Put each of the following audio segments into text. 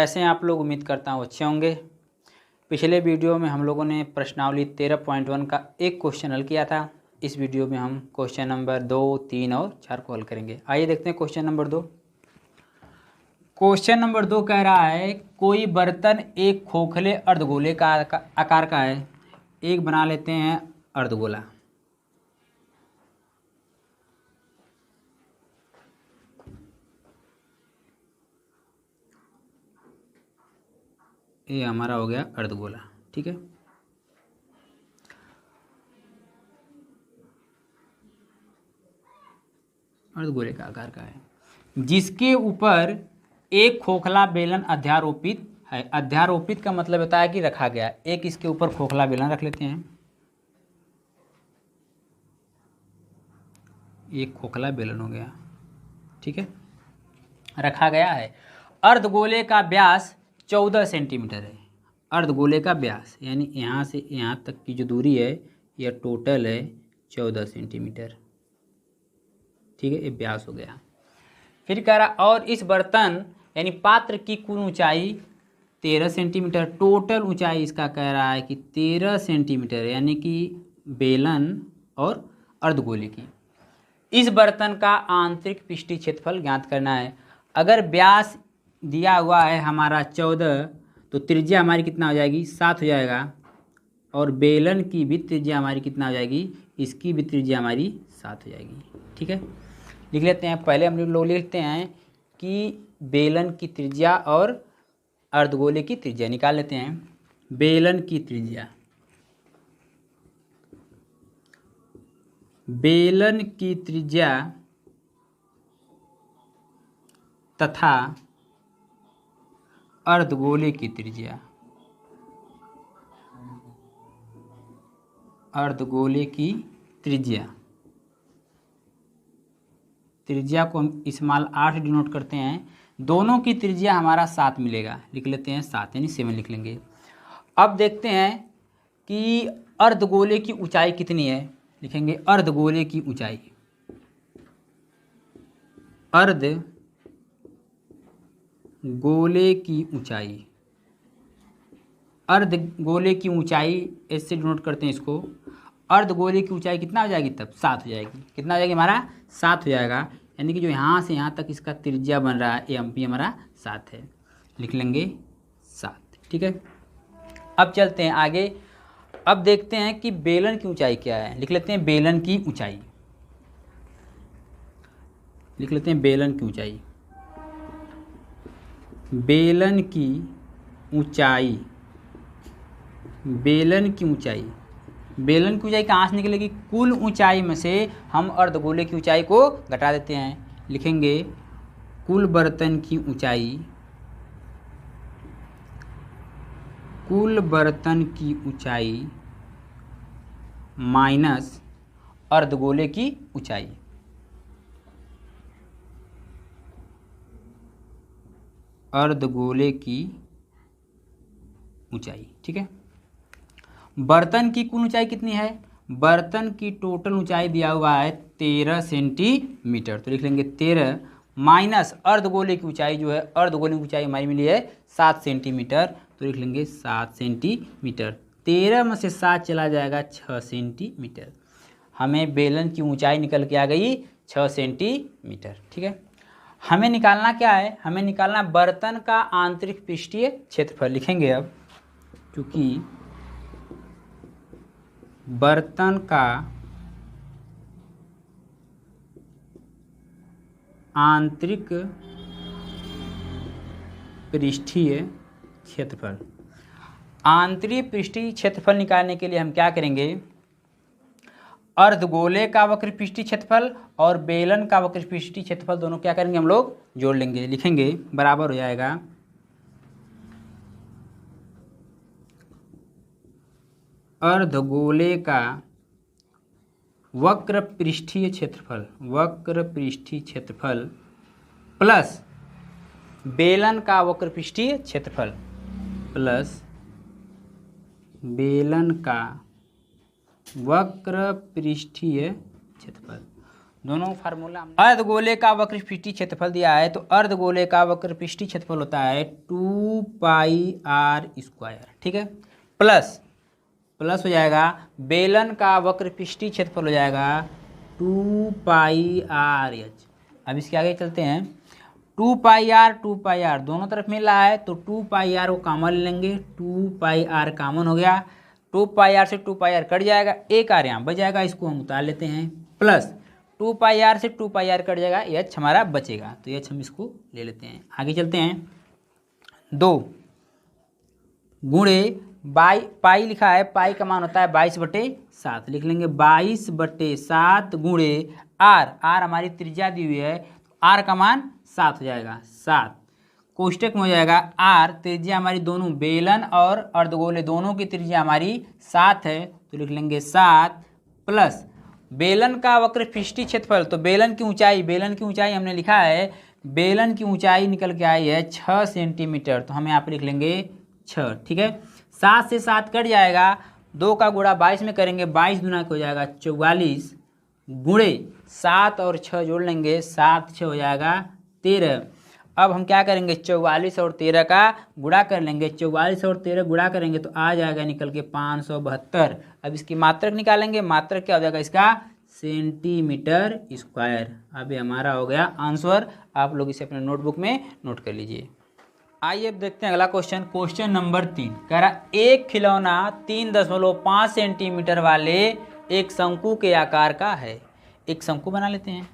कैसे हैं आप लोग? उम्मीद करता हूँ अच्छे होंगे। पिछले वीडियो में हम लोगों ने प्रश्नावली 13.1 का एक क्वेश्चन हल किया था। इस वीडियो में हम क्वेश्चन नंबर 2, 3 और 4 को हल करेंगे। आइए देखते हैं क्वेश्चन नंबर 2। क्वेश्चन नंबर 2 कह रहा है कोई बर्तन एक खोखले अर्धगोले का आकार का है। एक बना लेते हैं अर्धगोला। ये हमारा हो गया अर्धगोला, ठीक है। अर्धगोले का आकार का है जिसके ऊपर एक खोखला बेलन अध्यारोपित है। अध्यारोपित का मतलब होता है कि रखा गया। एक इसके ऊपर खोखला बेलन रख लेते हैं। एक खोखला बेलन हो गया, ठीक है, रखा गया है। अर्धगोले का व्यास 14 सेंटीमीटर है। अर्धगोले का व्यास यानी यहाँ से यहाँ तक की जो दूरी है यह टोटल है 14 सेंटीमीटर, ठीक है। ये व्यास हो गया। फिर कह रहा और इस बर्तन यानी पात्र की कुल ऊंचाई 13 सेंटीमीटर। टोटल ऊंचाई इसका कह रहा है कि 13 सेंटीमीटर यानी कि बेलन और अर्धगोले की। इस बर्तन का आंतरिक पृष्ठीय क्षेत्रफल ज्ञात करना है। अगर व्यास दिया हुआ है हमारा 14 तो त्रिज्या हमारी कितना हो जाएगी? 7 हो जाएगा। और बेलन की भी त्रिज्या हमारी कितना हो जाएगी? इसकी भी त्रिज्या हमारी 7 हो जाएगी, ठीक है। लिख लेते हैं। पहले हम लोग लिखते हैं कि बेलन की त्रिज्या और अर्धगोले की त्रिज्या निकाल लेते हैं। बेलन की त्रिज्या, बेलन की त्रिज्या तथा अर्धगोले की त्रिज्या, अर्धगोले की त्रिज्या, त्रिज्या को हम इस्तेमाल 8 डिनोट करते हैं। दोनों की त्रिज्या हमारा 7 मिलेगा। लिख लेते हैं 7 यानी 7 लिख लेंगे। अब देखते हैं कि अर्धगोले की ऊंचाई कितनी है। लिखेंगे अर्धगोले की ऊंचाई। अर्धगोले की ऊंचाई, अर्धगोले की ऊंचाई ऐसे डिनोट करते हैं इसको। अर्धगोले की ऊंचाई कितना हो जाएगी? तब 7 हो जाएगी। कितना हो जाएगी? हमारा 7 हो जाएगा। यानी कि जो यहाँ से यहाँ तक इसका त्रिज्या बन रहा है ये भी हमारा 7 है। लिख लेंगे 7, ठीक है। अब चलते हैं आगे। अब देखते हैं कि बेलन की ऊंचाई क्या है। लिख लेते हैं बेलन की ऊंचाई। लिख लेते हैं बेलन की ऊंचाई। बेलन की ऊंचाई, बेलन की ऊंचाई, बेलन की ऊंचाई कहाँ से निकलेगी? कुल ऊंचाई में से हम अर्धगोले की ऊंचाई को घटा देते हैं। लिखेंगे कुल बर्तन की ऊंचाई, कुल बर्तन की ऊंचाई माइनस अर्धगोले की ऊंचाई। अर्धगोले की ऊंचाई, ठीक है। बर्तन की कुल ऊंचाई कितनी है? बर्तन की टोटल ऊंचाई दिया हुआ है 13 सेंटीमीटर। तो लिख लेंगे 13 माइनस अर्धगोले की ऊंचाई जो है, अर्धगोले की ऊंचाई हमारी मिली है 7 सेंटीमीटर। तो लिख लेंगे 7 सेंटीमीटर। 13 में से 7 चला जाएगा 6 सेंटीमीटर। हमें बेलन की ऊंचाई निकल के आ गई 6 सेंटीमीटर, ठीक है। हमें निकालना क्या है? हमें निकालना बर्तन का आंतरिक पृष्ठीय क्षेत्रफल। लिखेंगे अब क्योंकि बर्तन का आंतरिक पृष्ठीय क्षेत्रफल, आंतरिक पृष्ठीय क्षेत्रफल निकालने के लिए हम क्या करेंगे? अर्धगोले का वक्र पृष्ठीय क्षेत्रफल और बेलन का वक्र पृष्ठीय क्षेत्रफल दोनों क्या करेंगे? हम लोग जोड़ लेंगे। लिखेंगे बराबर हो जाएगा अर्धगोले का वक्र पृष्ठीय क्षेत्रफल, वक्र पृष्ठीय क्षेत्रफल प्लस बेलन का वक्र पृष्ठीय क्षेत्रफल, प्लस बेलन का वक्र पृष्ठीय क्षेत्रफल। दोनों फार्मूला। अर्धगोले का वक्रपृष्ठीय क्षेत्रफल दिया है, तो अर्धगोले का वक्रपृष्ठीय क्षेत्रफल होता है 2πr², ठीक है। प्लस हो जाएगा बेलन का वक्रपृष्ठीय क्षेत्रफल हो जाएगा 2πrh। अब इसके आगे चलते हैं। 2πr दोनों तरफ मिल रहा है, तो 2πr को कॉमन लेंगे, 2πr कॉमन हो गया, 2πr से 2πr कट जाएगा, एक आर यहाँ बच जाएगा, इसको हम उतार लेते हैं। प्लस 2πr से 2πr कट जाएगा, h हमारा बचेगा, तो h हम इसको ले लेते हैं। आगे चलते हैं। 2 गुणे पाई लिखा है, पाई का मान होता है 22/7, लिख लेंगे 22/7 गुणे आर हमारी त्रिज्या दी हुई है, आर का मान 7 हो जाएगा, 7 कोष्टक में हो जाएगा आर, त्रिज्या हमारी दोनों बेलन और अर्धगोले दोनों की त्रिज्या हमारी 7 है, तो लिख लेंगे 7 प्लस बेलन का वक्रपृष्ठीय क्षेत्रफल, तो बेलन की ऊंचाई हमने लिखा है, बेलन की ऊंचाई निकल के आई है 6 सेंटीमीटर, तो हम यहाँ पे लिख लेंगे 6, ठीक है। 7 से 7 कट जाएगा, 2 का गुणा 22 में करेंगे, 22 दूना हो जाएगा 44 गुणे 7 और 6 जोड़ लेंगे, 7 6 हो जाएगा 13। अब हम क्या करेंगे, 44 और 13 का गुणा कर लेंगे, 44 और 13 गुणा करेंगे तो आ जाएगा निकल के 572। अब इसकी मात्रक निकालेंगे, मात्रक क्या हो जाएगा इसका, सेंटीमीटर स्क्वायर। अभी हमारा हो गया आंसर, आप लोग इसे अपने नोटबुक में नोट कर लीजिए। आइए अब देखते हैं अगला क्वेश्चन। क्वेश्चन नंबर 3 कह रहा, एक खिलौना 3.5 सेंटीमीटर वाले एक शंकु के आकार का है। एक शंकु बना लेते हैं।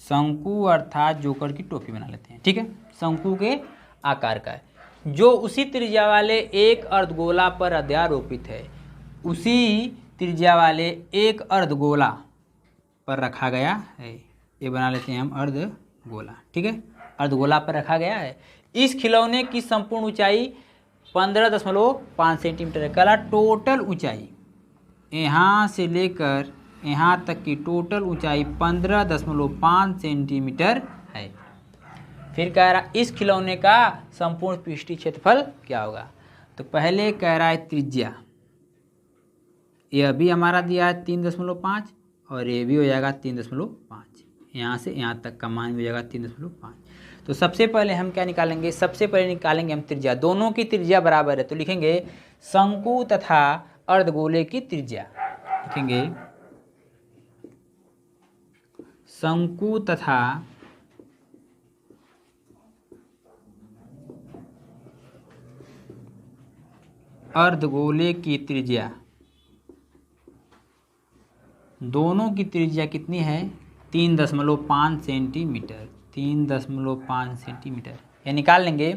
शंकु अर्थात जोकर की टोपी बना लेते हैं, ठीक है। शंकु के आकार का है, जो उसी त्रिज्या वाले एक अर्धगोला पर अध्यारोपित है। उसी त्रिज्या वाले एक अर्धगोला पर रखा गया है, ये बना लेते हैं हम अर्धगोला, ठीक है। अर्धगोला पर रखा गया है। इस खिलौने की संपूर्ण ऊंचाई 15.5 सेंटीमीटर है। कला टोटल ऊंचाई यहाँ से लेकर यहाँ तक की टोटल ऊंचाई 15.5 सेंटीमीटर है। फिर कह रहा इस खिलौने का संपूर्ण पृष्ठीय क्षेत्रफल क्या होगा। तो पहले कह रहा है त्रिज्या, यह भी हमारा दिया है 3.5 और ये भी हो जाएगा 3.5, यहाँ से यहाँ तक का मान भी हो जाएगा 3.5। तो सबसे पहले हम क्या निकालेंगे, सबसे पहले निकालेंगे हम त्रिज्या। दोनों की त्रिज्या बराबर है, तो लिखेंगे शंकु तथा अर्धगोले की त्रिज्या। लिखेंगे शंकु तथा अर्धगोले की त्रिज्या, दोनों की त्रिज्या कितनी है, 3.5 सेंटीमीटर। 3.5 सेंटीमीटर ये निकाल लेंगे।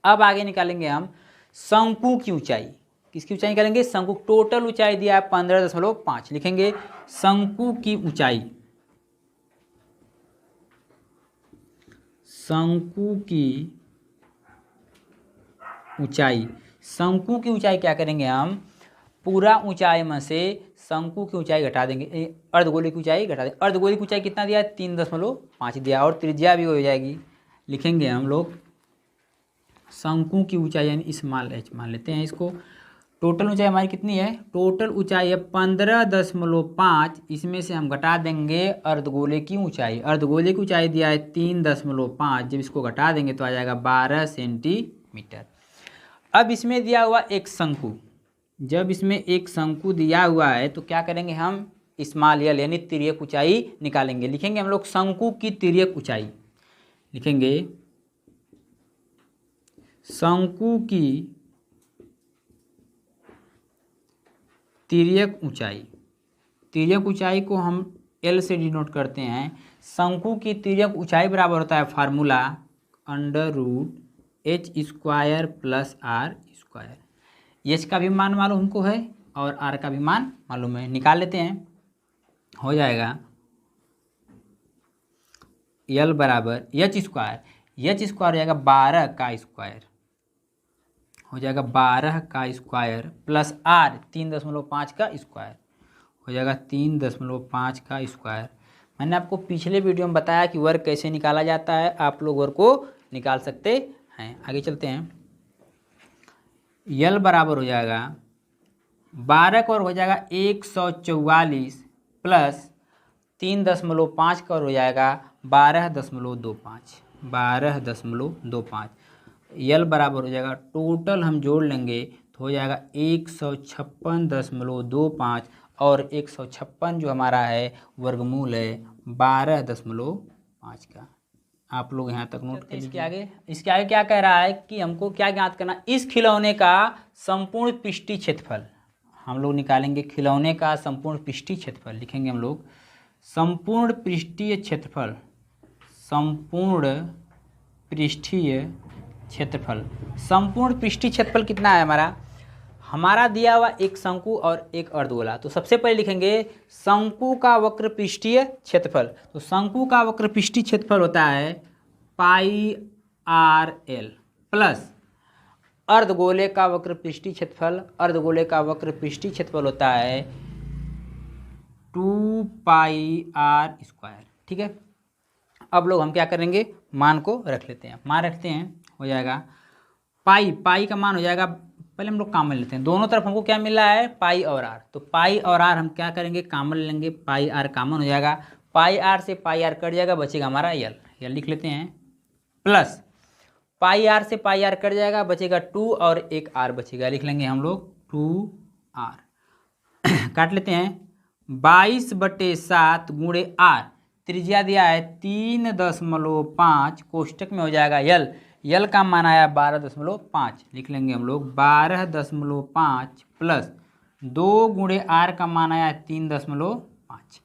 अब आगे निकालेंगे हम शंकु की ऊंचाई। किसकी ऊंचाई निकालेंगे, शंकु। टोटल ऊंचाई दिया है 15.5, लिखेंगे शंकु की ऊंचाई। शंकु की ऊंचाई, शंकु की ऊंचाई क्या करेंगे हम, पूरा ऊंचाई में से शंकु की ऊंचाई घटा देंगे, अर्धगोले की ऊंचाई घटा देंगे। अर्धगोले की ऊंचाई कितना दिया है, 3.5 दिया, और त्रिज्या भी हो जाएगी। लिखेंगे हम लोग शंकु की ऊंचाई यानी स्मॉल h मान लेते हैं इसको। टोटल ऊंचाई हमारी कितनी है, टोटल ऊंचाई है 15.5, इसमें से हम घटा देंगे अर्धगोले की ऊंचाई। अर्धगोले की ऊंचाई दिया है 3.5, जब इसको घटा देंगे तो आ जाएगा 12 सेंटीमीटर। अब इसमें दिया हुआ एक शंकु, जब इसमें एक शंकु दिया हुआ है तो क्या करेंगे हम, स्मॉल एल यानी तिर्यक ऊंचाई निकालेंगे। लिखेंगे हम लोग शंकु की तिर्यक ऊंचाई। लिखेंगे शंकु की तिर्यक ऊंचाई। तिर्यक ऊंचाई को हम एल से डिनोट करते हैं। शंकु की तिर्यक ऊंचाई बराबर होता है फार्मूला √h² + r²। एच का भी मान मालूम हमको है और आर का भी मान मालूम है, निकाल लेते हैं। हो जाएगा एल बराबर h², h² हो जाएगा 12 का स्क्वायर, हो जाएगा 12 का स्क्वायर प्लस आर 3.5 का स्क्वायर, हो जाएगा 3.5 का स्क्वायर। मैंने आपको पिछले वीडियो में बताया कि वर्ग कैसे निकाला जाता है, आप लोग वर्ग को निकाल सकते हैं। आगे चलते हैं। यल बराबर हो जाएगा 12 का और हो जाएगा 144 प्लस 3.5 का और हो जाएगा 12.25 यल बराबर हो जाएगा, टोटल हम जोड़ लेंगे तो हो जाएगा 156.25 और 156 जो हमारा है वर्गमूल है 12.5 का। आप लोग यहाँ तक नोट करिए। इसके आगे क्या कह रहा है कि हमको क्या ज्ञात करना, इस खिलौने का संपूर्ण पृष्ठीय क्षेत्रफल हम लोग निकालेंगे। खिलौने का संपूर्ण पृष्ठीय क्षेत्रफल लिखेंगे हम लोग, संपूर्ण पृष्ठीय क्षेत्रफल, संपूर्ण पृष्ठीय क्षेत्रफल। संपूर्ण पृष्ठीय क्षेत्रफल कितना है हमारा दिया हुआ एक शंकु और एक अर्धगोला। तो सबसे पहले लिखेंगे शंकु का वक्र पृष्ठीय क्षेत्रफल। तो शंकु का वक्र पृष्ठीय क्षेत्रफल होता है पाई आर एल प्लस अर्धगोले का वक्र पृष्ठीय क्षेत्रफल, अर्धगोले का वक्र पृष्ठीय क्षेत्रफल होता है 2 पाई आर स्क्वायर। ठीक है, अब लोग हम क्या करेंगे, मान को रख लेते हैं। मान रखते हैं, हो जाएगा पाई का मान हो जाएगा, पहले हम लोग कामन लेते हैं। दोनों तरफ हमको क्या मिला है, पाई और आर। तो पाई और आर हम क्या करेंगे, कामन लेंगे। पाई आर कामन हो जाएगा, पाई आर से पाई आर कट जाएगा, बचेगा हमारा यल लिख लेते हैं, प्लस पाई आर से पाई आर कट जाएगा, बचेगा 2 और एक आर बचेगा, लिख लेंगे हम लोग 2 आर। काट लेते हैं, 22/7 गुणे आर, त्रिज्या दिया है 3.5, कोष्टक में हो जाएगा यल का मान आया 12.5, लिख लेंगे हम लोग 12.5 प्लस 2 गुणे आर का मान आया 3.5।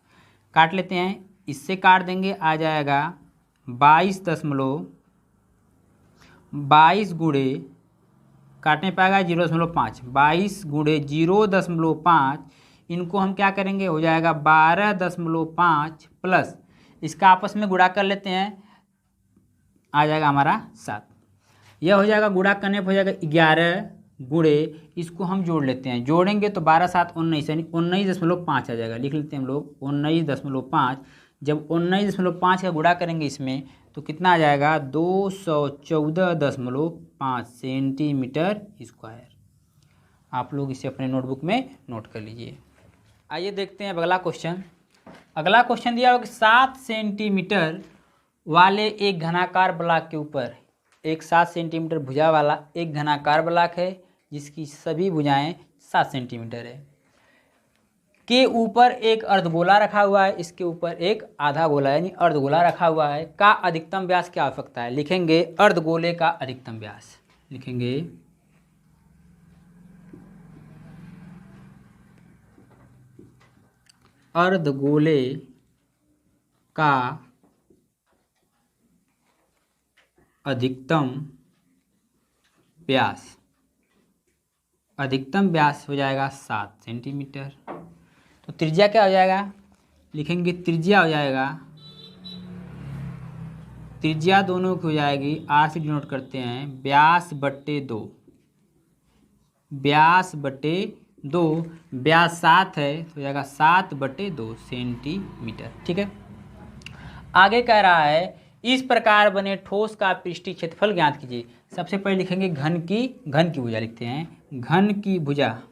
काट लेते हैं, इससे काट देंगे, आ जाएगा 22 गुणे काटने पाएगा 0.5, 22 गुणे 0.5, इनको हम क्या करेंगे, हो जाएगा 12.5 प्लस इसका आपस में गुणा कर लेते हैं, आ जाएगा हमारा 7। यह हो जाएगा, गुणा करने पर हो जाएगा 11 गुणे, इसको हम जोड़ लेते हैं, जोड़ेंगे तो 12 7 19 यानी 19.5 आ जाएगा, लिख लेते हैं हम लोग 19.5। जब 19.5 का गुणा करेंगे इसमें तो कितना आ जाएगा, 214.5 सेंटीमीटर स्क्वायर। आप लोग इसे अपने नोटबुक में नोट कर लीजिए। आइए देखते हैं अगला क्वेश्चन। अगला क्वेश्चन दिया हो कि 7 सेंटीमीटर वाले एक घनाकार ब्लॉक के ऊपर एक 7 सेंटीमीटर भुजा वाला एक घनाकार ब्लॉक है जिसकी सभी भुजाएं 7 सेंटीमीटर है, के ऊपर एक अर्धगोला रखा हुआ है, इसके ऊपर एक आधा गोला यानी अर्धगोला रखा हुआ है, का अधिकतम व्यास क्या आवश्यकता है। लिखेंगे अर्धगोले का अधिकतम व्यास, लिखेंगे अर्धगोले का अधिकतम व्यास, अधिकतम व्यास हो जाएगा 7 सेंटीमीटर। तो त्रिज्या क्या हो जाएगा, लिखेंगे त्रिज्या हो जाएगा, त्रिज्या दोनों की हो जाएगी, आर से डिनोट करते हैं, व्यास बट्टे 2, व्यास बट्टे 2, व्यास 7 है तो हो जाएगा 7/2 सेंटीमीटर। ठीक है, आगे कह रहा है इस प्रकार बने ठोस का पृष्ठीय क्षेत्रफल ज्ञात कीजिए। सबसे पहले लिखेंगे घन की भुजा, लिखते हैं घन की भुजा,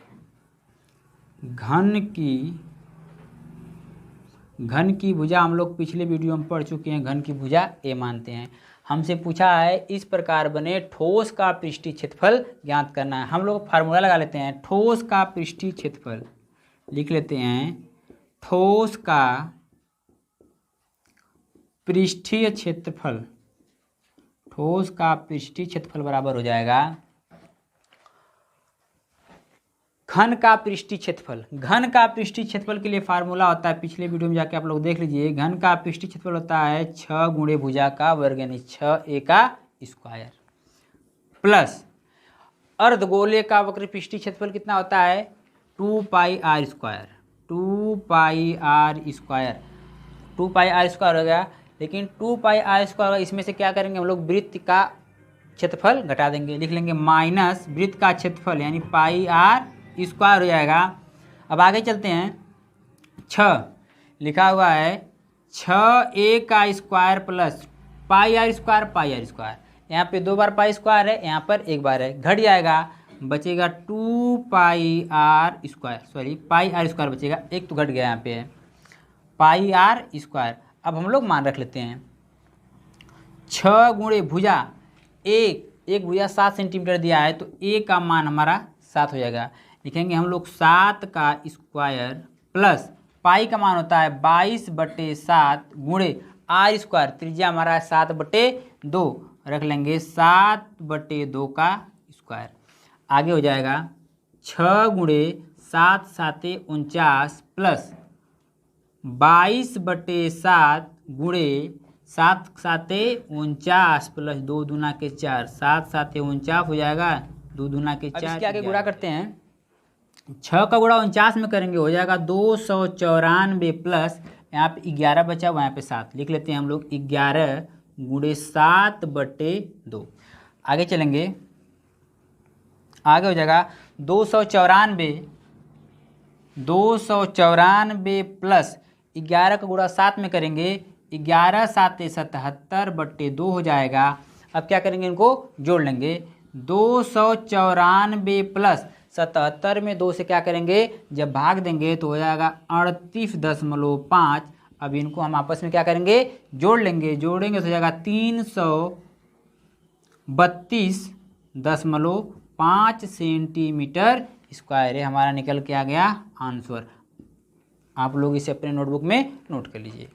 घन की भुजा हम लोग पिछले वीडियो में पढ़ चुके हैं, घन की भुजा ए मानते हैं। हमसे पूछा है इस प्रकार बने ठोस का पृष्ठीय क्षेत्रफल ज्ञात करना है। हम लोग फार्मूला लगा लेते हैं, ठोस का पृष्ठीय क्षेत्रफल लिख लेते हैं, ठोस का पृष्ठीय क्षेत्रफल, ठोस का पृष्ठीय क्षेत्रफल बराबर हो जाएगा घन का पृष्ठीय क्षेत्रफल। घन का पृष्ठीय क्षेत्रफल के लिए फार्मूला होता है, पिछले वीडियो में जाके आप लोग देख लीजिए, घन का पृष्ठीय क्षेत्रफल होता है 6 गुणे भुजा का वर्ग यानी 6a का स्क्वायर प्लस अर्धगोले का वक्र पृष्ठीय क्षेत्रफल कितना होता है 2 pi are square, 2 pi are square, 2 pi are square हो गया। लेकिन 2 पाई आर स्क्वायर इसमें से क्या करेंगे हम लोग, वृत्त का क्षेत्रफल घटा देंगे, लिख लेंगे माइनस वृत्त का क्षेत्रफल यानी पाई आर स्क्वायर हो जाएगा। अब आगे चलते हैं, 6 लिखा हुआ है 6a का square plus pi are square, यहाँ पे 2 बार पाई स्क्वायर है, यहाँ पर 1 बार है, घट जाएगा बचेगा 2πr², सॉरी πr² बचेगा, एक तो घट गया यहाँ पे है πr²। अब हम लोग मान रख लेते हैं 6 गुणे भुजा एक भुजा 7 सेंटीमीटर दिया है, तो ए का मान हमारा 7 हो जाएगा। लिखेंगे हम लोग 7 का स्क्वायर प्लस पाई का मान होता है 22/7 गुणे r², त्रिज्या हमारा है 7/2, रख लेंगे 7/2 का स्क्वायर। आगे हो जाएगा 6 गुणे 7 7 49 प्लस 22/7 गुणे 7 7 49 प्लस 2 दूना के 4, 7 7 49 हो जाएगा, 2 दूना के 4। इसके आगे गुणा करते हैं, 6 का गुणा 49 में करेंगे, हो जाएगा 294 प्लस यहाँ पे 11 बचा हुआ, यहाँ पे 7 लिख लेते हैं हम लोग, 11 गुणे 7/2। आगे चलेंगे, आगे हो जाएगा 294 प्लस 11 का गुणा 7 में करेंगे, 11 7 77/2 हो जाएगा। अब क्या करेंगे, इनको जोड़ लेंगे, 294 प्लस 77 में 2 से क्या करेंगे, जब भाग देंगे तो हो जाएगा 38.5। अब इनको हम आपस में क्या करेंगे, जोड़ लेंगे, जोड़ेंगे तो हो जाएगा 332.5 सेंटीमीटर स्क्वायर है हमारा, निकल के आ गया आंसर। आप लोग इसे अपने नोटबुक में नोट कर लीजिए।